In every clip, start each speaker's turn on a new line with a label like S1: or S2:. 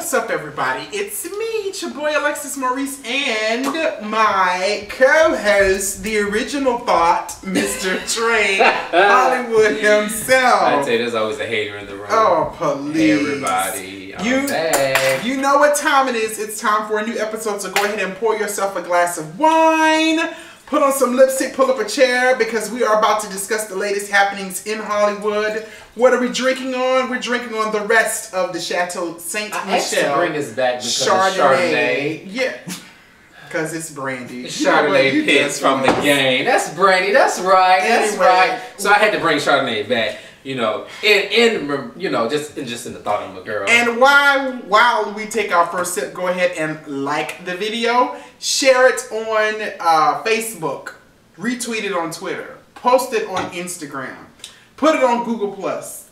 S1: What's up, everybody? It's me, it's your boy Alexis Maurice, and my co-host, the original thought, Mr. Trey Hollywood himself.
S2: I'd say there's always a hater in the room.
S1: Oh, please.
S2: Hey, everybody. I'm back.
S1: You know what time it is. It's time for a new episode, so go ahead and pour yourself a glass of wine. Put on some lipstick, pull up a chair, because we are about to discuss the latest happenings in Hollywood. What are we drinking on? We're drinking on the rest of the Chateau Saint Michelle.
S2: I had to bring this back because Chardonnay.
S1: Yeah, because it's brandy.
S2: Chardonnay picks from the game. That's brandy. That's right. That's right. So I had to bring Chardonnay back. You know, just in the thought of my girl.
S1: And while we take our first sip, go ahead and like the video, share it on Facebook, retweet it on Twitter, post it on Instagram, put it on Google Plus,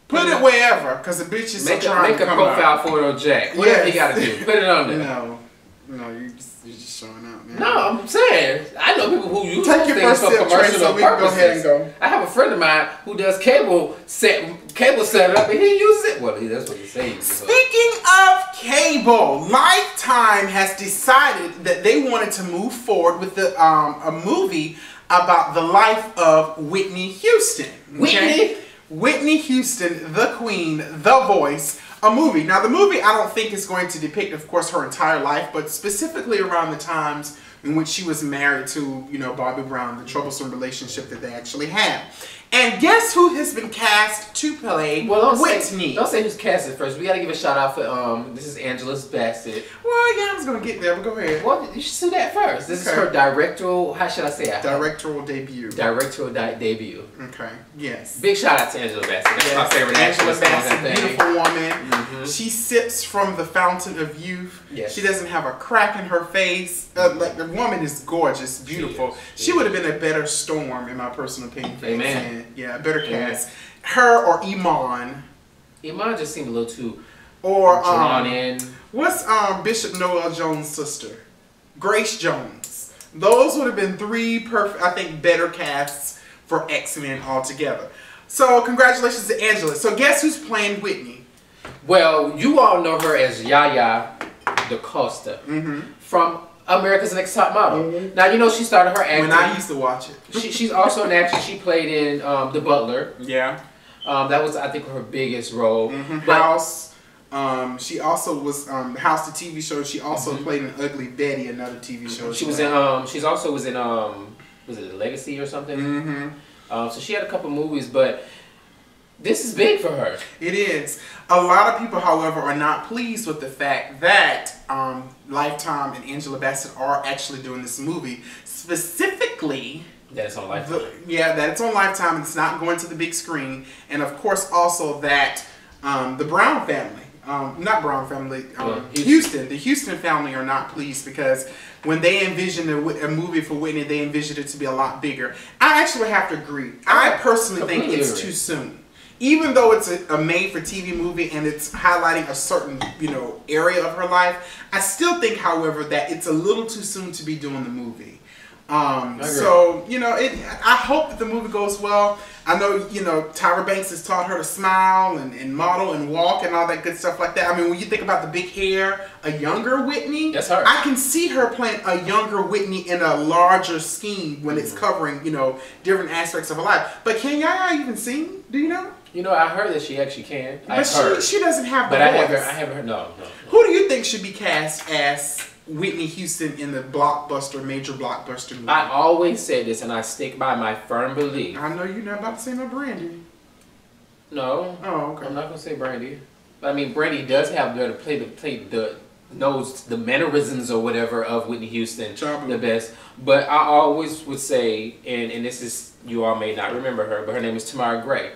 S1: put it wherever, because the bitch is trying to come
S2: Make a profile photo of Jack. Whatever you gotta do, put it on there.
S1: No, you're just showing out, man.
S2: No, I'm saying I know people who use
S1: Take your
S2: things
S1: first
S2: for
S1: sip, Trey,
S2: commercial
S1: so we can go ahead and
S2: purposes.
S1: go.
S2: I have a friend of mine who does cable setup, and he uses it. Well, that's what he says.
S1: Speaking of cable, Lifetime has decided that they wanted to move forward with the a movie about the life of Whitney Houston. Okay? Whitney Houston, the queen, the voice. A movie. Now, the movie I don't think is going to depict, of course, her entire life, but specifically around the times in which she was married to, Bobby Brown, the troublesome relationship that they actually had. And guess who has been cast to play Whitney?
S2: Don't say who's casted first. We gotta give a shout out for this is Angela Bassett.
S1: Well, yeah, I was gonna get there, but go ahead.
S2: Well, you should do that first. This is her directorial. How should I say it?
S1: Directorial debut.
S2: Debut.
S1: Okay. Yes.
S2: Big shout out to Angela Bassett. That's my favorite
S1: Angela Bassett, beautiful woman.
S2: Mm-hmm.
S1: She sips from the fountain of youth.
S2: Yes.
S1: She doesn't have a crack in her face. Like, the woman is gorgeous, beautiful. She would have been a better Storm, in my personal opinion.
S2: Amen.
S1: Yeah, better cast. Her or Iman.
S2: Iman just seemed a little too
S1: drawn
S2: in.
S1: What's Bishop Noel Jones' sister? Grace Jones. Those would have been three perfect, I think, better casts for X-Men altogether. So congratulations to Angela. So guess who's playing Whitney?
S2: Well, you all know her as Yaya DaCosta from America's Next Top Model. Now, she started her acting.
S1: When I used to watch it.
S2: She's also an actress. She played in The Butler.
S1: Yeah.
S2: That was, I think, her biggest role.
S1: House. She also was House, the TV show. She also played in Ugly Betty, another TV show.
S2: She was in. She's also was in. Was it Legacy or something? So she had a couple movies, but this is big for her. It
S1: is. A lot of people, however, are not pleased with the fact that Lifetime and Angela Bassett are actually doing this movie. Specifically,
S2: that it's on Lifetime.
S1: That it's on Lifetime and it's not going to the big screen. And of course, also that the Brown family, not Brown family, the Houston family are not pleased because when they envisioned a movie for Whitney, they envisioned it to be a lot bigger. I actually have to agree. I personally think it's too soon. Even though it's a made-for-TV movie and it's highlighting a certain, area of her life, I still think, however, that it's a little too soon to be doing the movie. So, I hope that the movie goes well. I know, Tyra Banks has taught her to smile and model and walk and all that good stuff like that. I mean, when you think about the big hair, a younger Whitney,
S2: that's her.
S1: I can see her playing a younger Whitney in a larger scheme when it's covering, different aspects of her life. But can Yaya even sing? Do you know?
S2: I heard that she actually can.
S1: But she doesn't have the voice.
S2: I haven't heard. No.
S1: Who do you think should be cast as Whitney Houston in the major blockbuster movie?
S2: I always say this, and I stick by my firm belief.
S1: I know you're not about to say no Brandy.
S2: No.
S1: Oh, okay.
S2: I'm not gonna say Brandy. But I mean, Brandy does have to play the mannerisms or whatever of Whitney Houston the best. But I always would say, and this is, you all may not remember her, but her name is Tamara Gray.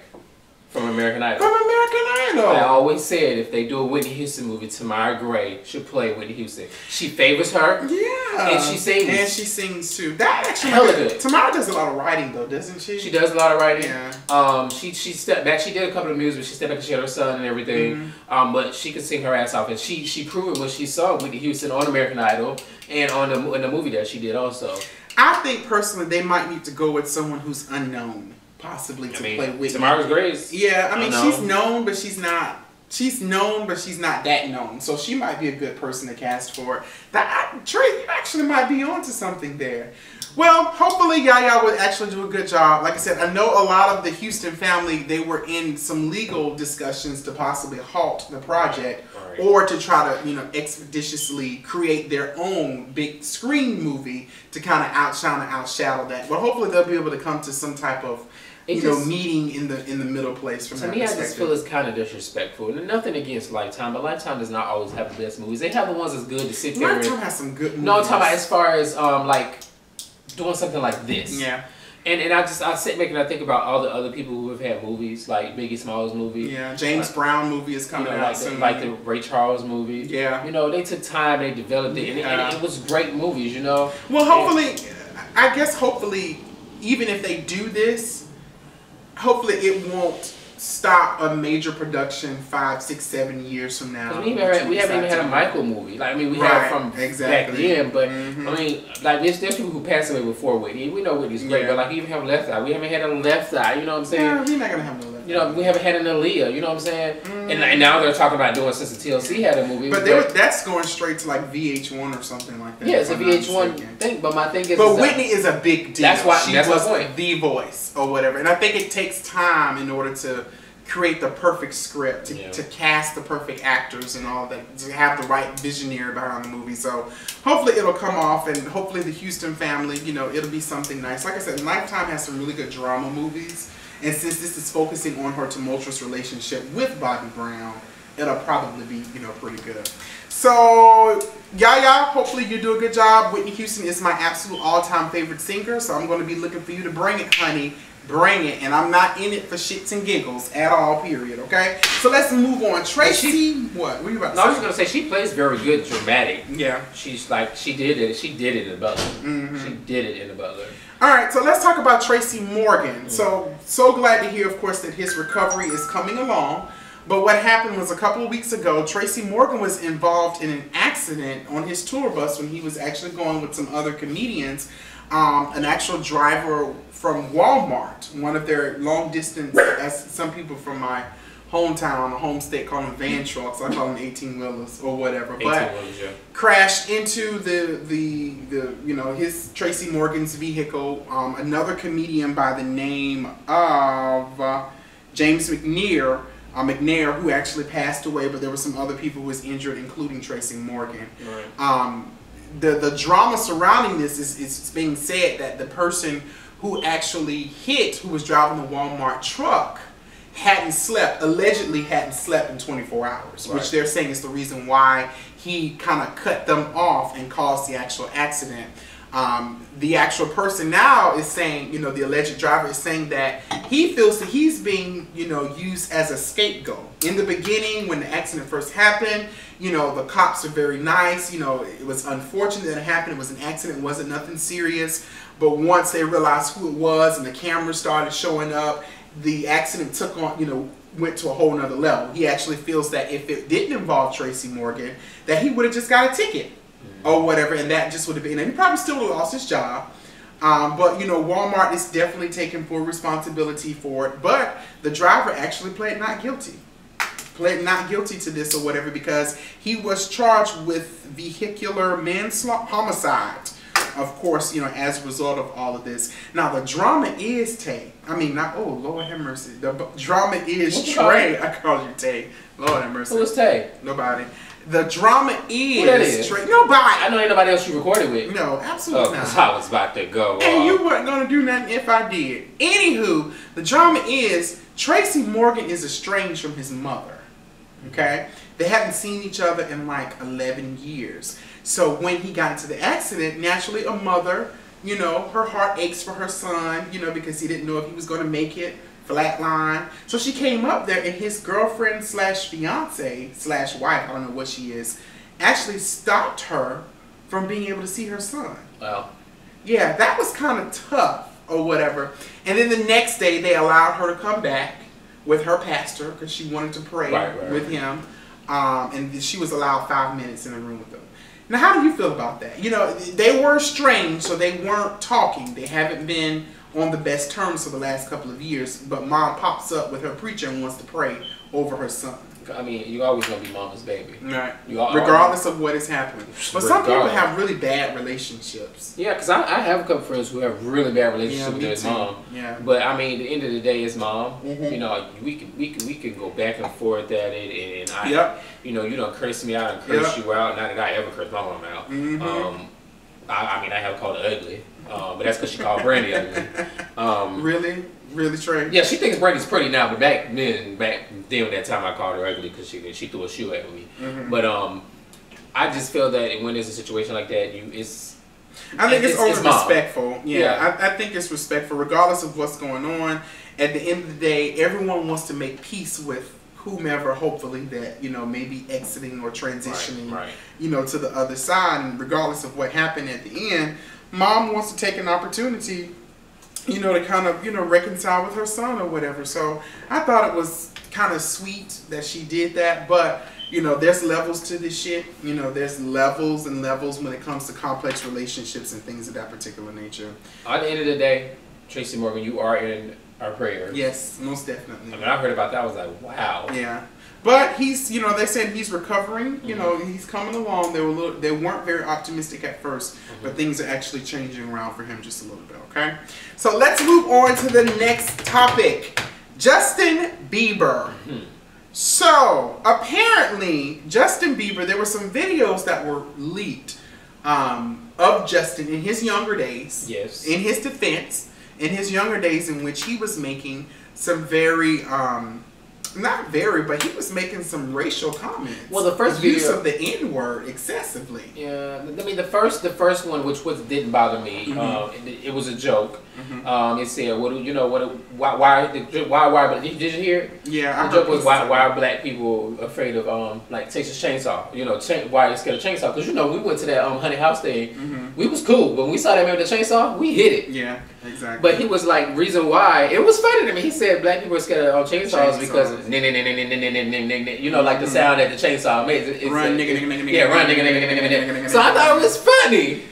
S2: From American Idol.
S1: From American Idol.
S2: I always said if they do a Whitney Houston movie, Tamara Gray should play Whitney Houston. She favors her.
S1: Yeah.
S2: And she sings.
S1: And she sings too. That actually
S2: hella good.
S1: Tamara does a lot of writing though, doesn't she?
S2: She does a lot of writing.
S1: Yeah.
S2: She stepped back. She did a couple of movies, but she stepped back because she had her son and everything. But she could sing her ass off, and she proved when she saw Whitney Houston on American Idol and in the movie that she did also.
S1: I think personally they might need to go with someone who's unknown. Possibly to play Whitney.
S2: Tamara Gray.
S1: Yeah, I mean she's known, but she's not She's known, but she's not that known. So she might be a good person to cast for it. Trey, you actually might be onto something there. Well, hopefully Yaya would actually do a good job. Like I said, I know a lot of the Houston family, they were in some legal discussions to possibly halt the project or to try to, you know, expeditiously create their own big screen movie to kind of outshine and outshadow that. But hopefully they'll be able to come to some type of meeting in the middle place. From
S2: to me, I just feel it's kind of disrespectful. And nothing against Lifetime, but Lifetime does not always have the best movies. They have the ones that's good to sit there.
S1: Lifetime has some good movies.
S2: No, I'm talking about as far as like doing something like this.
S1: Yeah.
S2: And I sit back and I think about all the other people who have had movies, like Biggie Smalls movie.
S1: Yeah, James Brown movie is coming out soon.
S2: Like the Ray Charles movie.
S1: Yeah.
S2: You know, they took time, they developed it, and it was great movies, you know.
S1: Well, hopefully, I guess hopefully, even if they do this, hopefully it won't stop a major production 5, 6, 7 years from now.
S2: We haven't even had a Michael movie. Like, I mean, we have from back then, but I mean, like there's people who passed away before Whitney. We know Whitney's great, but like even have Left Eye. We haven't had a Left Eye. You know what I'm saying?
S1: Yeah, we're not gonna have no Left Eye.
S2: You know, we haven't had an Aaliyah. You know what I'm saying? And now they're talking about doing since the TLC had a movie.
S1: But that's going straight to like VH1 or something like that.
S2: Yeah, it's a VH1 thing. But my thing is,
S1: but Whitney is a big deal.
S2: That's why
S1: she
S2: was
S1: my point. The voice or whatever, and I think it takes time in order to create the perfect script, to cast the perfect actors and all that, to have the right visionary behind the movie. So hopefully it'll come off, and hopefully the Houston family, you know, it'll be something nice. Like I said, Lifetime has some really good drama movies, and since this is focusing on her tumultuous relationship with Bobby Brown, it'll probably be, you know, pretty good. So Yaya, hopefully you do a good job. Whitney Houston is my absolute all-time favorite singer, so I'm going to be looking for you to bring it, honey. Bring it, and I'm not in it for shits and giggles at all, period, okay? So let's move on. Tracy, what were you about to say?
S2: I was going to say, she plays very good dramatic.
S1: Yeah.
S2: She's like, she did it in The Butler. She did it in The Butler.
S1: All right, so let's talk about Tracy Morgan. So glad to hear, of course, that his recovery is coming along. But what happened was a couple of weeks ago, Tracy Morgan was involved in an accident on his tour bus when he was actually going with some other comedians. An actual driver from Walmart, one of their long distance, as some people from my hometown, home state, call them van trucks. I call them 18-wheelers or whatever. But crashed into the you know, his Tracy Morgan's vehicle. Another comedian by the name of James McNair, who actually passed away, but there were some other people who was injured, including Tracy Morgan. Right. The drama surrounding this is being said that the person who actually hit, who was driving the Walmart truck, allegedly hadn't slept in 24 hours, right, which they're saying is the reason why he kind of cut them off and caused the actual accident. The actual person now is saying, you know, the alleged driver is saying that he feels that he's being, you know, used as a scapegoat. In the beginning, when the accident first happened, you know, the cops are very nice. You know, it was unfortunate that it happened. It was an accident. It wasn't nothing serious. But once they realized who it was and the cameras started showing up, the accident took on, you know, went to a whole nother level. He actually feels that if it didn't involve Tracy Morgan, that he would have just got a ticket or whatever, and that just would have been, and he probably still would have lost his job. But, you know, Walmart is definitely taking full responsibility for it. But the driver actually pled not guilty. Pled not guilty to this or whatever, because he was charged with vehicular manslaughter, homicide. Of course, you know, as a result of all of this. Now, the drama is Tay. I mean, not, oh, Lord have mercy. The drama is Trey. I called you Tay. Lord have mercy.
S2: Who is Tay?
S1: Nobody. The drama is,
S2: who that is?
S1: Trey. Nobody.
S2: I know ain't nobody else you recorded with.
S1: No, absolutely not.
S2: I was about to go.
S1: And you weren't going to do nothing if I did. Anywho, the drama is Tracy Morgan is estranged from his mother. Okay? They haven't seen each other in like 11 years. So when he got into the accident, naturally a mother, you know, her heart aches for her son, you know, because he didn't know if he was going to make it, flatline. So she came up there, and his girlfriend slash fiance slash wife, I don't know what she is, actually stopped her from being able to see her son.
S2: Wow.
S1: Yeah, that was kind of tough or whatever. And then the next day they allowed her to come back with her pastor because she wanted to pray with him. And she was allowed 5 minutes in the room with them. Now, how do you feel about that? You know, they were estranged, so they weren't talking. They haven't been on the best terms for the last couple of years. But mom pops up with her preacher and wants to pray over her son.
S2: I mean, you always gonna be mama's baby,
S1: right? Regardless of what has happened. But some people have really bad relationships.
S2: Yeah, because I have a couple friends who have really bad relationships with their mom.
S1: Yeah.
S2: But I mean, at the end of the day, it's mom. You know, we can go back and forth at it, and you know, you don't curse me out and curse you out. Not that I ever curse my mom out. I mean, I have called her ugly, but that's because she called Brandy ugly.
S1: Really, Trey?
S2: Yeah, she thinks Brandy's pretty now, but back then that time I called her ugly because she threw a shoe at me. But I just feel that when there's a situation like that,
S1: I think it's only respectful. Yeah, I think it's respectful, regardless of what's going on. At the end of the day, everyone wants to make peace with whomever, hopefully, that, you know, maybe exiting or transitioning, you know, to the other side. And regardless of what happened at the end, mom wants to take an opportunity, you know, to kind of, you know, reconcile with her son or whatever. So I thought it was kind of sweet that she did that. But, you know, there's levels to this shit. You know, there's levels and levels when it comes to complex relationships and things of that particular nature.
S2: At the end of the day, Tracy Morgan, you are in our prayers.
S1: Yes, most definitely.
S2: I mean, I heard about that. I was like, wow.
S1: Yeah. But he's, you know, they said he's recovering. You know, he's coming along. They weren't very optimistic at first, but things are actually changing around for him just a little bit. Okay, so let's move on to the next topic. Justin Bieber. So apparently, Justin Bieber. There were some videos that were leaked of Justin in his younger days. Yes. In his defense, in his younger days, in which he was making some very not very, but he was making some racial comments. Well, the first video, use of the N-word excessively.
S2: Yeah, I mean the first one, which didn't bother me. It was a joke. It said, "What you know? Why? Did you hear it?
S1: Yeah,
S2: the joke was why are black people afraid of like Texas Chainsaw? You know, why are they scared of Chainsaw? Because you know we went to that Honey House thing. We was cool, but when we saw that man with the chainsaw, we hit it.
S1: Yeah, exactly.
S2: But he was like, reason why it was funny to me. He said black people are scared of chainsaws because you know, like the sound that the chainsaw makes.
S1: Run, nigga, nigga.
S2: Yeah, run, nigga. So I thought it was funny.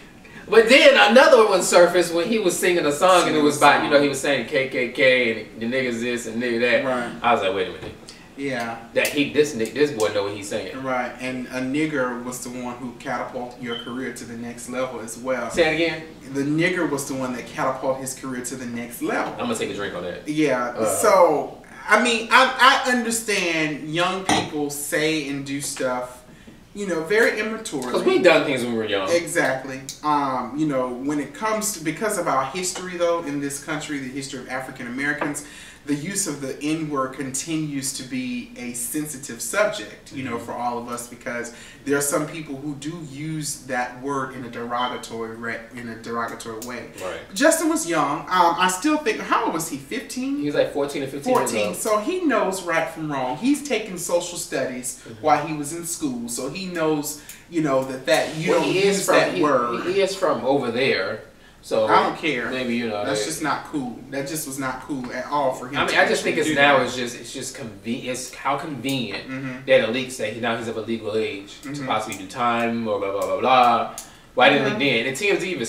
S2: But then another one surfaced when he was singing a song and it was about, you know, he was saying KKK and the niggas this and nigga that.
S1: Right.
S2: I was like, wait a minute.
S1: Yeah.
S2: That this boy know what he's saying.
S1: Right. And a nigger was the one who catapulted your career to the next level as well.
S2: Say it again.
S1: The nigger was the one that catapulted his career to the next level.
S2: I'm gonna take a drink on that.
S1: Yeah. So I mean, I understand young people say and do stuff, you know, very immaturely.
S2: Because we done things when we were young.
S1: Exactly. You know, when it comes to, because of our history, though, in this country, the history of African Americans, the use of the N-word continues to be a sensitive subject, you know, for all of us, because there are some people who do use that word in a derogatory way. Right. Justin was young. I still think, how old was he? 15?
S2: He was like 14 or 15.
S1: 14. So he knows right from wrong. He's taking social studies while he was in school, so he knows, you know, that you don't use that word.
S2: He is from over there. So
S1: I don't care.
S2: Maybe, you know,
S1: that's just not cool. That just was not cool at all for him.
S2: I mean, I just think it's just convenient. It's how convenient that a leak say now he's of a legal age to possibly do time or blah blah blah blah. Why didn't they then? And TMZ even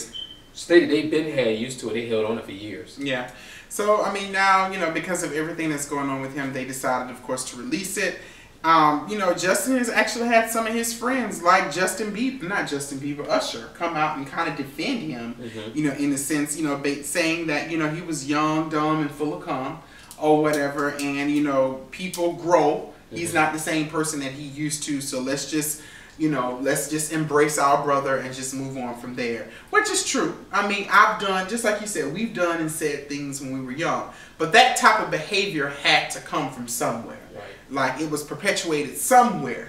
S2: stated they've been used to it. They held on it for years.
S1: Yeah. So I mean, now, you know, because of everything that's going on with him, they decided, of course, to release it. You know, Justin has actually had some of his friends, like Usher, come out and kind of defend him, you know, in a sense, you know, saying that, you know, he was young, dumb, and full of cum, or whatever, and, you know, people grow. He's not the same person that he used to, so let's just, you know, let's just embrace our brother and just move on from there, which is true. I mean, I've done, just like you said, we've done and said things when we were young, but that type of behavior had to come from somewhere. Like, it was perpetuated somewhere,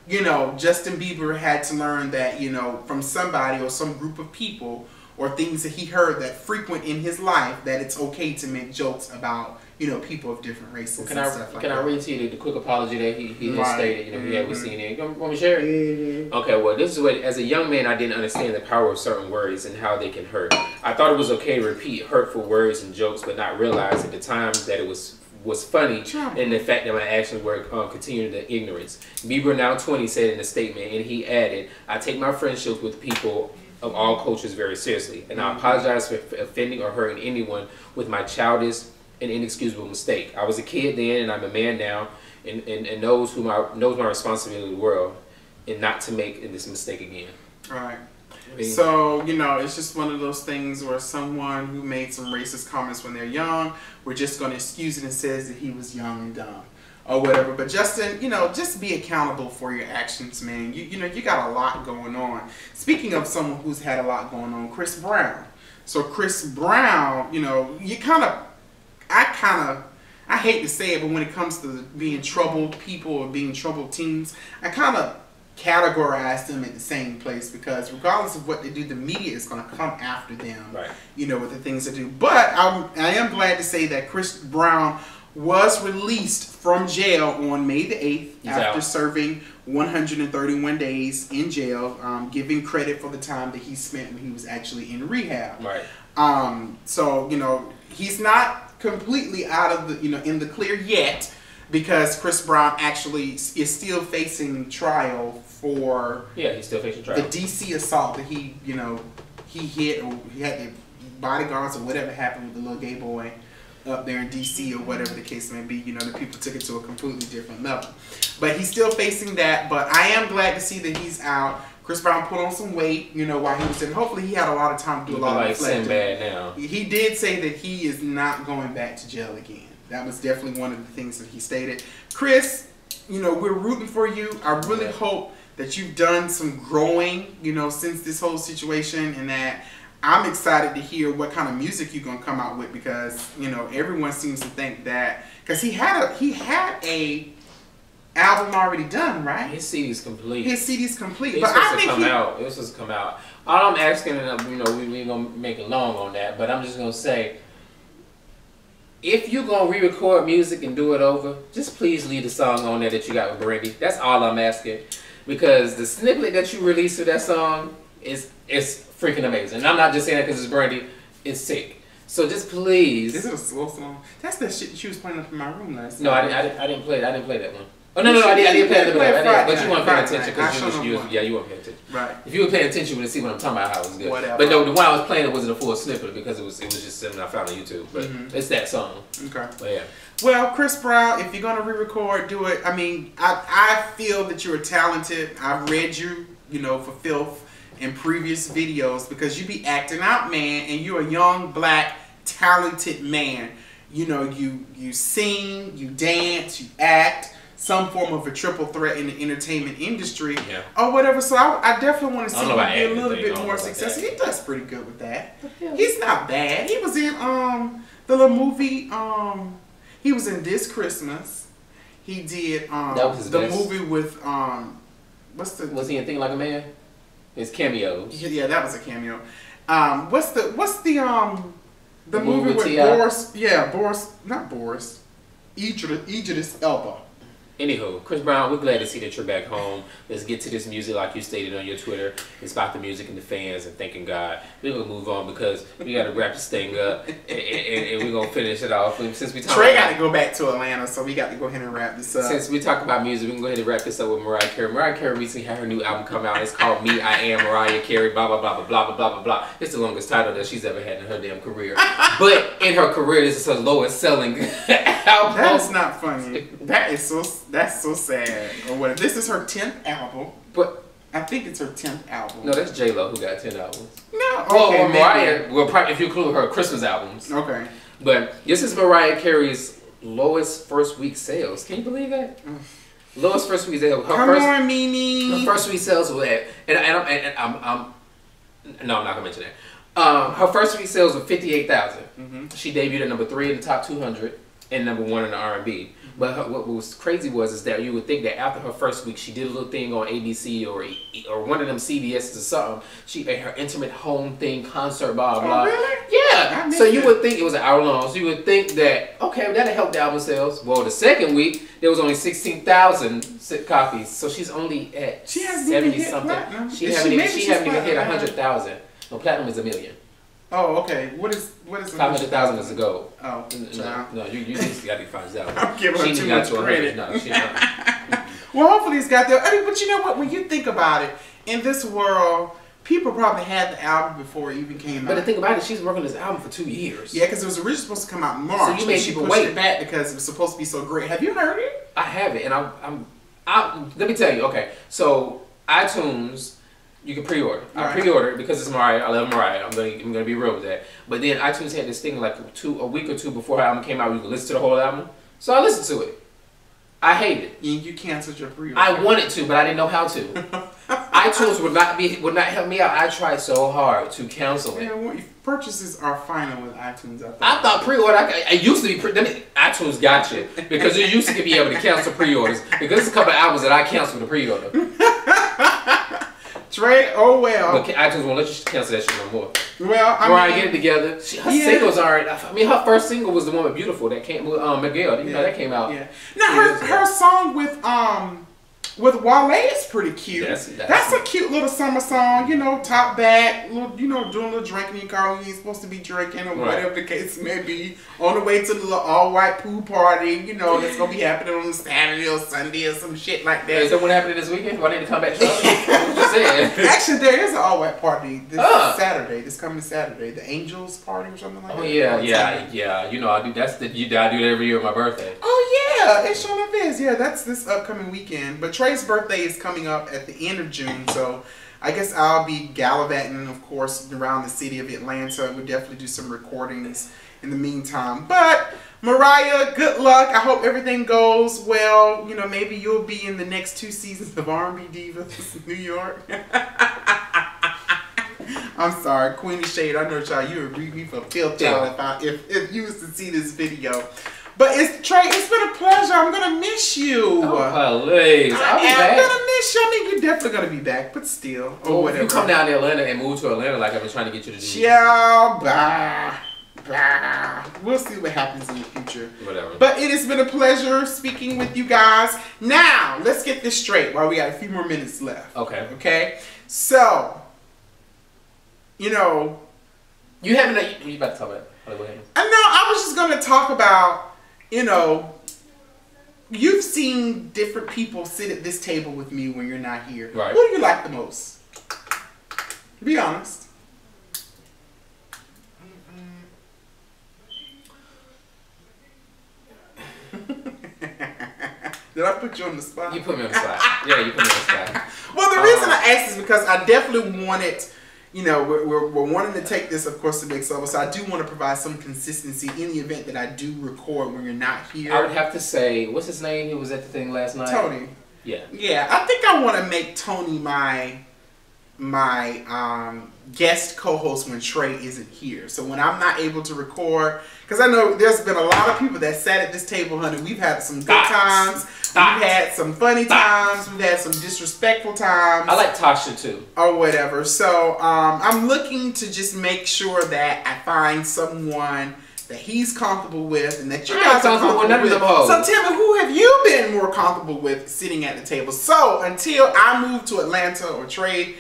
S1: you know, Justin Bieber had to learn that, you know, from somebody or some group of people or things that he heard that frequent in his life, that it's okay to make jokes about, you know, people of different races and stuff like that.
S2: Can I read to you the quick apology that he just stated, you know, he had with CNN? You want me to share it? Okay, well, this is what, as a young man, I didn't understand the power of certain words and how they can hurt. I thought it was okay to repeat hurtful words and jokes, but not realize at the time that it was funny, and the fact that my actions were continuing the ignorance. Bieber, now 20, said in a statement, and he added, I take my friendships with people of all cultures very seriously, and I apologize for offending or hurting anyone with my childish and inexcusable mistake. I was a kid then, and I'm a man now. and knows my responsibility in the world, and not to make this mistake again.
S1: Right. So, you know, it's just one of those things where someone who made some racist comments when they're young, we're just going to excuse it and says that he was young and dumb or whatever. But Justin, you know, just be accountable for your actions, man. You know, you got a lot going on. Speaking of someone who's had a lot going on, Chris Brown. So Chris Brown, you know, I hate to say it, but when it comes to being troubled people or being troubled teens, I kind of categorize them at the same place, because regardless of what they do, the media is going to come after them,
S2: right,
S1: you know, with the things they do. But I am glad to say that Chris Brown was released from jail on May the 8th after serving 131 days in jail, giving credit for the time that he spent when he was actually in rehab.
S2: Right.
S1: So, you know, he's not completely out of the, you know, in the clear yet, because Chris Brown actually is still facing trial for
S2: he's still facing trial.
S1: The DC assault that he, you know, he hit, or he had the bodyguards or whatever happened with the little gay boy up there in DC or whatever the case may be. You know, the people took it to a completely different level. But he's still facing that. But I am glad to see that he's out. Chris Brown put on some weight, you know, while he was in. Hopefully he had a lot of time to do a lot of reflecting.
S2: Bad now.
S1: He did say that he is not going back to jail again. That was definitely one of the things that he stated. Chris, you know, we're rooting for you. I really hope that you've done some growing, you know, since this whole situation, and that I'm excited to hear what kind of music you're going to come out with, because, you know, everyone seems to think that, because he had a album already done, right?
S2: His CD's complete.
S1: His CD's complete.
S2: But I think it was supposed to come out. All I'm asking, you know, we ain't going to make it long on that, but I'm just going to say, if you're going to re-record music and do it over, just please leave the song on there that you got with Brandy. That's all I'm asking. Because the snippet that you released of that song is freaking amazing. And I'm not just saying that because it's Brandy. It's sick. So just please.
S1: Is it a slow song? That's that shit she was playing up in my room last night.
S2: No, I didn't play that one. Oh, no, I did play it. But you weren't paying attention because you weren't paying attention.
S1: Right.
S2: If you were paying attention, you would see what I'm talking about, how it was good.
S1: Whatever.
S2: But no, the one I was playing, it wasn't a full snippet because it was just something I found on YouTube. But it's that song.
S1: Okay.
S2: But yeah.
S1: Well, Chris Brown, if you're going to re-record, do it. I mean, I feel that you're talented. I've read you, you know, for filth in previous videos, because you be acting out, man, and you're a young, black, talented man. You know, you sing, you dance, you act, some form of a triple threat in the entertainment industry, or whatever. So I definitely want to see him be a little bit more successful. He does pretty good with that. He's not bad. He was in the little movie. He was in This Christmas. He did the movie with was
S2: he in Think Like a Man? His cameos.
S1: Yeah, that was a cameo. What's the movie with
S2: T.I.?
S1: Boris? Yeah, not Boris. Idris Elba.
S2: Anywho, Chris Brown, we're glad to see that you're back home. Let's get to this music like you stated on your Twitter. It's about the music and the fans and thanking God. We're going to move on because we got to wrap this thing up and we're going to finish it off. Since we
S1: Trey got to go back to Atlanta, so we got to go ahead and wrap this up.
S2: Since we talk about music, we can go ahead and wrap this up with Mariah Carey. Mariah Carey recently had her new album come out. It's called Me, I Am Mariah Carey, blah, blah, blah, blah, blah, blah, blah, blah. It's the longest title that she's ever had in her damn career. But in her career, this is her lowest selling album.
S1: That's not funny. That's so sad. Or what? This is her 10th album.
S2: But
S1: I think it's her 10th album.
S2: No, that's J-Lo who got 10 albums.
S1: No,
S2: okay, Mariah. Well, probably if you include her Christmas albums.
S1: Okay.
S2: But this is Mariah Carey's lowest first week sales. Can you believe that? Lowest first week sales.
S1: Come on, Mimi.
S2: Her first week sales were at, I'm not gonna mention that. Her first week sales were 58,000. She debuted at number 3 in the top 200 and number 1 in the R&B. But what was crazy is that you would think that after her first week, she did a little thing on ABC or one of them CBSs or something. She had her intimate home thing, concert, blah, blah.
S1: Oh, really?
S2: Yeah. So you would think it was an hour long. So you would think that, okay, that'll help the album sales. Well, the second week, there was only 16,000 copies. So she's only at 70-something. She haven't even hit 100,000. No, platinum is 1 million.
S1: Oh, okay. What is
S2: 500,000 is a goal.
S1: Oh,
S2: no, you just got to find out.
S1: I'm giving her too much credit.
S2: No, she not.
S1: Well, hopefully it's got there. I mean, but you know what? When you think about it, in this world, people probably had the album before it even came out.
S2: But the thing about it, she's working this album for 2 years.
S1: Yeah, because it was originally supposed to come out in March.
S2: So you made
S1: people
S2: wait.
S1: It back because it was supposed to be so great. Have you heard it?
S2: I have it, and let me tell you. Okay, so iTunes, you can pre-order. I pre-ordered because it's Mariah. I love Mariah. I'm gonna be real with that. But then iTunes had this thing like a week or two before her album came out, you could listen to the whole album. So I listened to it. I hate it.
S1: You canceled your pre-order.
S2: I wanted to, but I didn't know how to. iTunes would not help me out. I tried so hard to cancel it.
S1: Yeah, purchases are final with iTunes.
S2: I thought pre-order. It used to be iTunes got you because you used to be able to cancel pre-orders. Because there's a couple of albums that I canceled the pre-order.
S1: Trey, oh well.
S2: But iTunes won't let you cancel that shit no more.
S1: Well,
S2: I mean, get it together. Her singles aren't. I mean, her first single was the one with "Beautiful" that came with Miguel. You know that came out.
S1: Yeah. Now her song with Wale is pretty cute. That's a cute little summer song. You know, top back, little, you know, doing a little drinking in your car when you ain't supposed to be drinking or whatever the case may be. On the way to the little all-white pool party, you know, that's gonna be happening on Saturday or Sunday or some shit like that.
S2: Is that what happened this weekend? Do I need to come back to you?
S1: Actually, there is an all-white party this coming Saturday. The Angels party or something like that.
S2: Oh yeah. You know, I do. I do that every year on my birthday.
S1: Oh yeah, it sure enough is. Yeah, that's this upcoming weekend. But Trey's birthday is coming up at the end of June, so I guess I'll be gallivanting, of course, around the city of Atlanta. We'll definitely do some recordings in the meantime. But Mariah, good luck. I hope everything goes well. You know, maybe you'll be in the next 2 seasons of R&B Divas New York. I'm sorry, Queenie Shade. I know, y'all, you would read me for filth, y'all, if you was to see this video. But Trey, it's been a pleasure. I'm gonna miss you.
S2: Oh, please.
S1: I'm gonna miss you. I mean, you're definitely gonna be back, but still, or whatever.
S2: You come down to Atlanta and move to Atlanta, like I've been trying to get you to do.
S1: Yeah, blah. We'll see what happens in the future.
S2: Whatever.
S1: But it has been a pleasure speaking with you guys. Now, let's get this straight while we got a few more minutes left.
S2: Okay.
S1: Okay. So, you know,
S2: you about to talk about it. Go ahead.
S1: I was just gonna talk about. You know, you've seen different people sit at this table with me when you're not here.
S2: Right.
S1: Who do you like the most? Be honest. Did I put you on the spot?
S2: You put me on the spot. Yeah, you put me on the spot.
S1: Well, the reason I asked is because I definitely wanted... You know, we're wanting to take this, of course, to the next level. So I do want to provide some consistency in the event that I do record when you're not here.
S2: I would have to say, what's his name? He was at the thing last night.
S1: Tony.
S2: Yeah.
S1: Yeah, I think I want to make Tony my guest co-host when Trey isn't here. So when I'm not able to record, because I know there's been a lot of people that sat at this table, honey. We've had some good times. We've had some funny times. We've had some disrespectful times.
S2: I like Tasha too. Or
S1: whatever. So I'm looking to just make sure that I find someone that he's comfortable with and that you guys are comfortable with. So tell me, who have you been more comfortable with sitting at the table? So until I move to Atlanta or Trey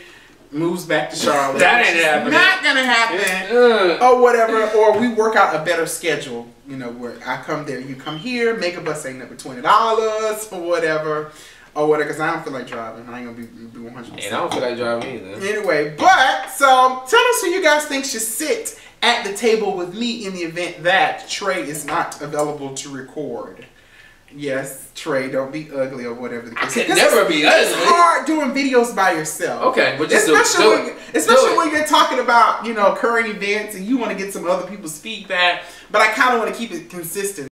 S1: moves back to Charlotte,
S2: that ain't happening.
S1: Not gonna happen. Or whatever. Or we work out a better schedule. You know, where I come there, you come here, make a bus ain't up to $20 or whatever. Or whatever, because I don't feel like driving. I ain't gonna be 100%.
S2: And I don't feel like driving either.
S1: Anyway, but so tell us who you guys think should sit at the table with me in the event that Trey is not available to record. Yes, Trey, don't be ugly or whatever the case.
S2: I can never be ugly.
S1: It's hard doing videos by yourself.
S2: Okay, but just
S1: especially when you're talking about, you know, current events and you want to get some other people's feedback. But I kind of want to keep it consistent.